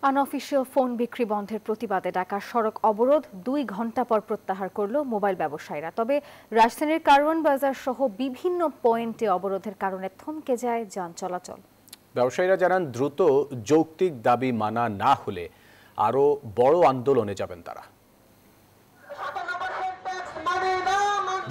Unofficial phone বিক্রি বন্ধের প্রতিবাদে ঢাকা সড়ক অবরোধ 2 ঘণ্টা পর প্রত্যাহার করল মোবাইল ব্যবসায়ীরা। তবে রাজধানীর কারওয়ান বাজার সহ বিভিন্ন পয়েন্টে অবরোধের কারণে থমকে যায় যান চলাচল। ব্যবসায়ীরা জানান, দ্রুত যৌক্তিক দাবি মানা না হলে আরও বড় আন্দোলনে যাবেন তারা।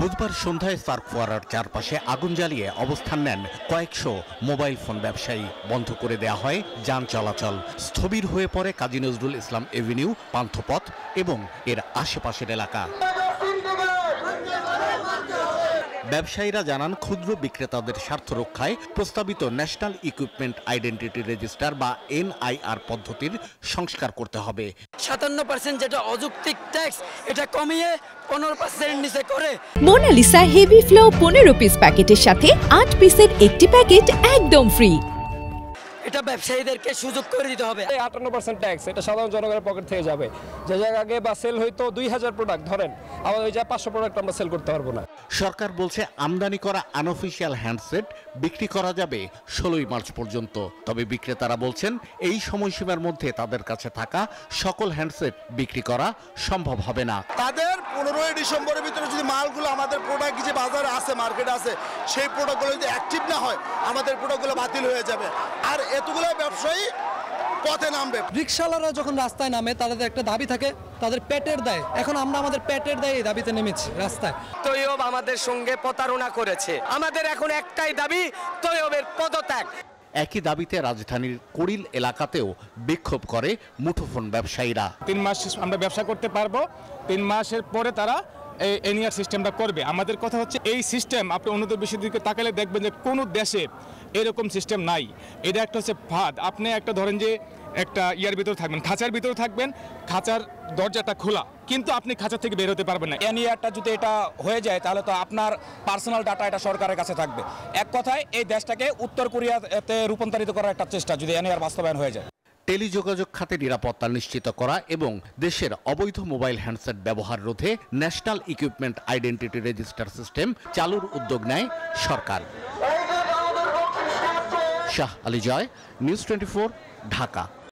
বুধবার সন্ধ্যায় সার্ক ফোয়ারার চারপাশে আগুন জ্বালিয়ে অবস্থান নেন কয়েকশো মোবাইল ফোন ব্যবসায়ী। বন্ধ করে দেয়া হয় যান চলাচল। স্থবির হয়ে পড়ে কাজী নজরুল ইসলাম এভিনিউ, পান্থপথ এবং এর আশেপাশের এলাকা। ব্যবসায়ীরা জানান, ক্ষুদ্র বিক্রেতাদের স্বার্থ রক্ষায় প্রস্তাবিত ন্যাশনাল ইকুইপমেন্ট আইডেন্টিটি রেজিস্টার বা NIR পদ্ধতির সংস্কার করতে হবে। 57% যেটা অযৌক্তিক ট্যাক্স, এটা কমিয়ে 15% নিচে করে। মোনালিসা হেভি ফ্লো 15 পিস প্যাকেটের সাথে 8 পিসের একটি প্যাকেট একদম ফ্রি। এটা ব্যবসায়ীদেরকে সুযোগ করে দিতে হবে। 58% ট্যাক্স এটা সাধারণ জনগণের পকেট থেকে যাবে। যে জায়গায় আগে বা সেল হইতো 2000 প্রোডাক্ট ধরেন, আবার ওই যে 500 প্রোডাক্ট আমরা সেল করতে পারবো না। সরকার বলছে আমদানি করা আনঅফিসিয়াল হ্যান্ডসেট বিক্রি করা যাবে 16 মার্চ পর্যন্ত। তবে বিক্রেতারা বলছেন, এই সময়সীমার মধ্যে তাদের কাছে থাকা সকল হ্যান্ডসেট বিক্রি করা সম্ভব হবে না। তাদের 15 ডিসেম্বরের ভিতরে যদি মালগুলো আমাদের প্রোডাক্ট যে বাজারে আছে, মার্কেটে আছে, সেই প্রোডাক্টগুলো যদি অ্যাক্টিভ না হয় আমাদের প্রোডাক্টগুলো বাতিল হয়ে যাবে। আর এতগুলো ব্যবসায়ী পথে নামবে। রিকশাওয়ালারা যখন রাস্তায় নামে তাদের একটা দাবি থাকে, তাদের পেটের দায়। এখন আমরা আমাদের পেটের দায়ে এই দাবিতে নেমেছি রাস্তায়। তৈয়ব আমাদের সঙ্গে প্রতারণা করেছে। আমাদের এখন একটাই দাবি, তৈয়বের পদত্যাগ। একই দাবিতে রাজধানীর কুড়িল এলাকাতেও বিক্ষোভ করে মুঠোফোন ব্যবসায়ীরা। 3 মাস আমরা ব্যবসা করতে পারবো, 3 মাসের পরে তারা এই NIR সিস্টেমটা করবে। আমাদের কথা হচ্ছে, এই সিস্টেম আপনি উন্নত বিশ্বের দিকে তাকালে দেখবেন যে কোনো দেশে এরকম সিস্টেম নাই। এটা একটা হচ্ছে ফাঁদ। আপনি একটা ধরেন যে একটা ইয়ার ভিতরে থাকবেন, খাঁচার ভিতরে থাকবেন, খাঁচার দরজাটা খোলা, কিন্তু আপনি খাঁচা থেকে বের হতে পারবেন না। NIRটা যদি এটা হয়ে যায় তাহলে তো আপনার পার্সোনাল ডাটা এটা সরকারের কাছে থাকবে। এক কথায় এই দেশটাকে উত্তর কোরিয়াতে রূপান্তরিত করার একটা চেষ্টা যদি NIR বাস্তবায়ন হয়ে যায়। টেলিযোগাযোগ খাতে নিরাপত্তা নিশ্চিত করা এবং দেশের অবৈধ মোবাইল হ্যান্ডসেট ব্যবহার রোধে national equipment identity register system চালুর উদ্যোগ নেয় সরকার। শাহ আলী জয়, নিউজ 24, ঢাকা।